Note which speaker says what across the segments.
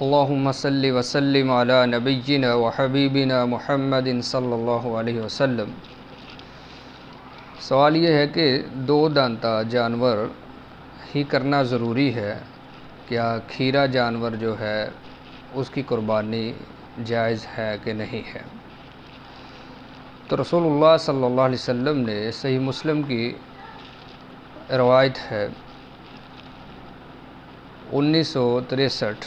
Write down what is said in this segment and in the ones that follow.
Speaker 1: اللہم صلی وسلم علی نبینا و حبیبنا محمد صلی اللہ علیہ وسلم۔ سوال یہ ہے کہ دو دانتا جانور ہی کرنا ضروری ہے، کیا کھیرا جانور جو ہے اس کی قربانی جائز ہے کہ نہیں ہے؟ تو رسول اللہ صلی اللہ علیہ وسلم نے صحیح مسلم کی روایت ہے 1963،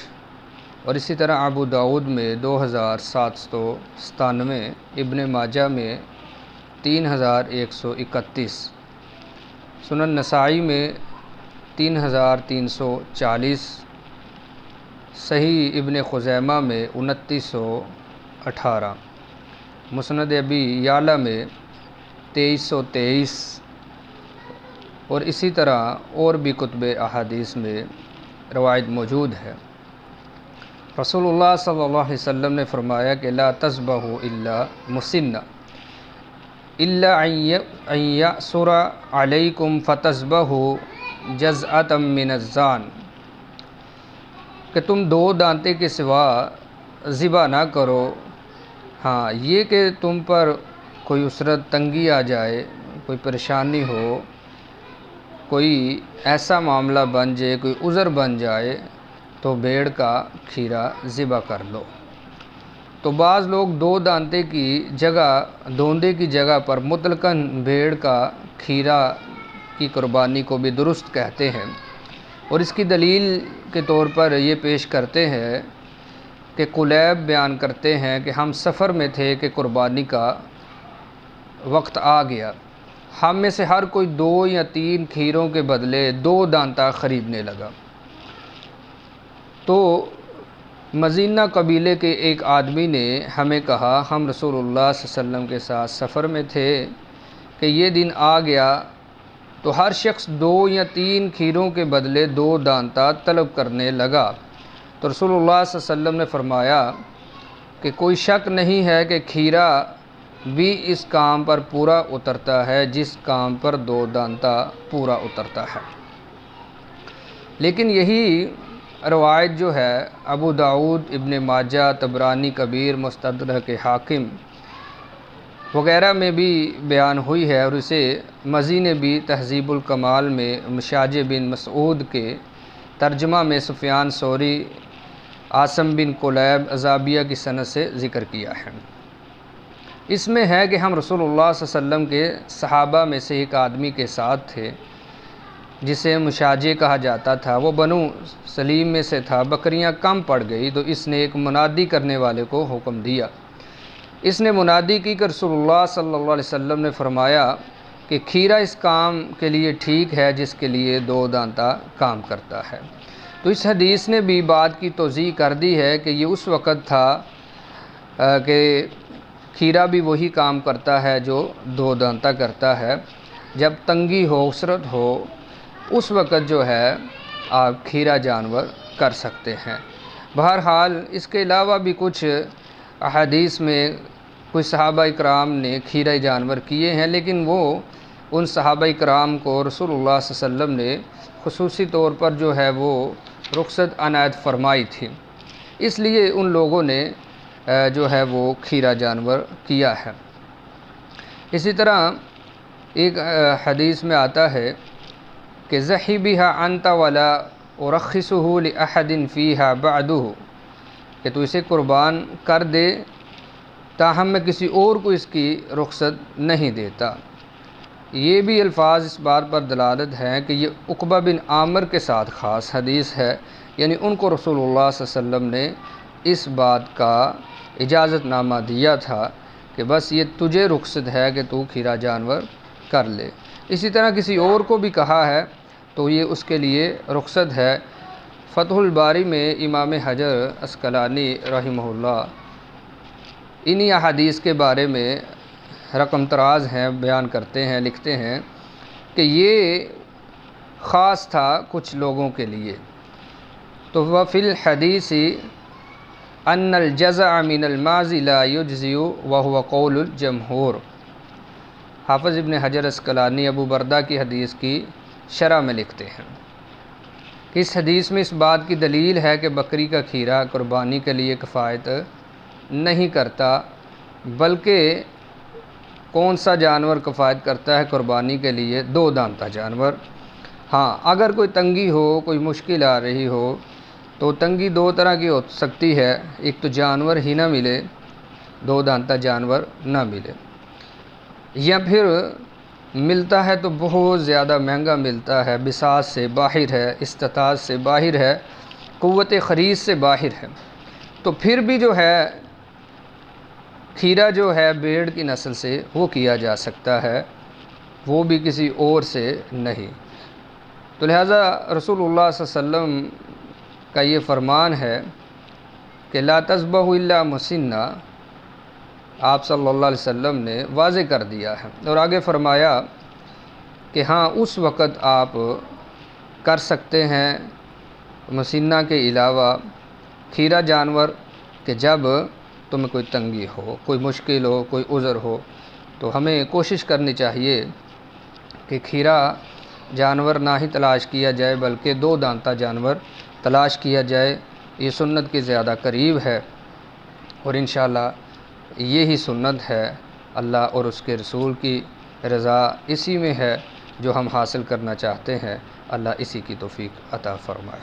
Speaker 1: اور اسی طرح ابو داؤد میں 2797، ابن ماجہ میں 3131، سنن نسائی میں 3340، صحیح ابن خزیمہ میں 2918، مسند ابی یعلا میں 2323، اور اسی طرح اور بھی کتب احادیث میں روایت موجود ہے۔ رسول اللہ صلی اللہ علیہ وسلم نے فرمایا کہ لا تذبحوا الا مسنہ الا ان یأسر علیکم فتذبحوا جزعۃ من الظان، کہ تم دو دانتے کے سوا ذبح نہ کرو، ہاں یہ کہ تم پر کوئی عسرت تنگی آ جائے، کوئی پریشانی ہو، کوئی ایسا معاملہ بن جائے، کوئی عذر بن جائے تو بھیڑ کا کھیرا ذبح کر لو۔ تو بعض لوگ دو دانتے کی جگہ، دوندے کی جگہ پر مطلقاً بھیڑ کا کھیرا کی قربانی کو بھی درست کہتے ہیں، اور اس کی دلیل کے طور پر یہ پیش کرتے ہیں کہ کلیب بیان کرتے ہیں کہ ہم سفر میں تھے کہ قربانی کا وقت آ گیا، ہم میں سے ہر کوئی 2 یا 3 کھیروں کے بدلے 2 دانتا خریدنے لگا۔ تو مزینہ قبیلے کے ایک آدمی نے ہمیں کہا، ہم رسول اللہ صلی اللہ علیہ وسلم کے ساتھ سفر میں تھے کہ یہ دن آ گیا، تو ہر شخص 2 یا 3 کھیروں کے بدلے 2 دانتا طلب کرنے لگا۔ تو رسول اللہ صلی اللہ علیہ وسلم نے فرمایا کہ کوئی شک نہیں ہے کہ کھیرا بھی اس کام پر پورا اترتا ہے جس کام پر 2 دانتا پورا اترتا ہے۔ لیکن یہی روایت جو ہے ابو داؤد، ابن ماجہ، طبرانی کبیر، مستدرک حاکم وغیرہ میں بھی بیان ہوئی ہے، اور اسے مزی نے بھی تہذیب الکمال میں مشاج بن مسعود کے ترجمہ میں سفیان ثوری، عاصم بن کلیب عزابیہ کی سند سے ذکر کیا ہے۔ اس میں ہے کہ ہم رسول اللہ صلی اللہ علیہ وسلم کے صحابہ میں سے ایک آدمی کے ساتھ تھے جسے مشاجے کہا جاتا تھا، وہ بنو سلیم میں سے تھا، بکریاں کم پڑ گئی تو اس نے ایک منادی کرنے والے کو حکم دیا۔ اس نے منادی کی کہ رسول اللہ صلی اللہ علیہ وسلم نے فرمایا کہ کھیرا اس کام کے لیے ٹھیک ہے جس کے لیے 2 دانتا کام کرتا ہے۔ تو اس حدیث نے بھی بات کی توضیح کر دی ہے کہ یہ اس وقت تھا کہ کھیرا بھی وہی کام کرتا ہے جو 2 دانتا کرتا ہے، جب تنگی ہو، عسرت ہو، اس وقت جو ہے آپ کھیرا جانور کر سکتے ہیں۔ بہرحال اس کے علاوہ بھی کچھ احادیث میں کچھ صحابہ اکرام نے کھیرا جانور کیے ہیں، لیکن وہ ان صحابہ اکرام کو رسول اللہ صلی اللہ علیہ وسلم نے خصوصی طور پر جو ہے وہ رخصت عنایت فرمائی تھی، اس لیے ان لوگوں نے جو ہے وہ کھیرا جانور کیا ہے۔ اسی طرح ایک حدیث میں آتا ہے کہ ضحی بہا انت ولا ارخصہ لأحد فیہا بعدہ، کہ تو اسے قربان کر دے تاہم میں کسی اور کو اس کی رخصت نہیں دیتا۔ یہ بھی الفاظ اس بات پر دلالت ہیں کہ یہ عقبہ بن عامر کے ساتھ خاص حدیث ہے، یعنی ان کو رسول اللہ صلی اللہ علیہ وسلم نے اس بات کا اجازت نامہ دیا تھا کہ بس یہ تجھے رخصت ہے کہ تو کھیرا جانور کر لے۔ اسی طرح کسی اور کو بھی کہا ہے تو یہ اس کے لیے رخصت ہے۔ فتح الباری میں امام حجر عسقلانی رحمہ اللہ انہی احادیث کے بارے میں رقم طراز ہیں، بیان کرتے ہیں، لکھتے ہیں کہ یہ خاص تھا کچھ لوگوں کے لیے۔ تو وفی الحدیث ان الجزع من الماض لا یجزی وهو قول الجمہور، حافظ ابن حجر عسقلانی ابو بردہ کی حدیث کی شرح میں لکھتے ہیں اس حدیث میں اس بات کی دلیل ہے کہ بکری کا کھیرا قربانی کے لیے کفایت نہیں کرتا، بلکہ کون سا جانور کفایت کرتا ہے قربانی کے لیے؟ دو دانتہ جانور۔ ہاں، اگر کوئی تنگی ہو، کوئی مشکل آ رہی ہو تو تنگی دو طرح کی ہو سکتی ہے، ایک تو جانور ہی نہ ملے، دو دانتہ جانور نہ ملے، یا پھر ملتا ہے تو بہت زیادہ مہنگا ملتا ہے، بساط سے باہر ہے، استطاعت سے باہر ہے، قوت خرید سے باہر ہے، تو پھر بھی جو ہے کھیرا جو ہے بھیڑ کی نسل سے وہ کیا جا سکتا ہے، وہ بھی کسی اور سے نہیں۔ تو لہٰذا رسول اللہ صلی اللہ علیہ وسلم کا یہ فرمان ہے کہ لا تذبح الا مسنہ، آپ صلی اللہ علیہ وسلم نے واضح کر دیا ہے، اور آگے فرمایا کہ ہاں اس وقت آپ کر سکتے ہیں مسنہ کے علاوہ کھیرا جانور کہ جب تمہیں کوئی تنگی ہو، کوئی مشکل ہو، کوئی عذر ہو، تو ہمیں کوشش کرنی چاہیے کہ کھیرا جانور نہ ہی تلاش کیا جائے بلکہ دو دانتہ جانور تلاش کیا جائے، یہ سنت کے زیادہ قریب ہے، اور انشاءاللہ یہی سنت ہے، اللہ اور اس کے رسول کی رضا اسی میں ہے جو ہم حاصل کرنا چاہتے ہیں، اللہ اسی کی توفیق عطا فرمائے۔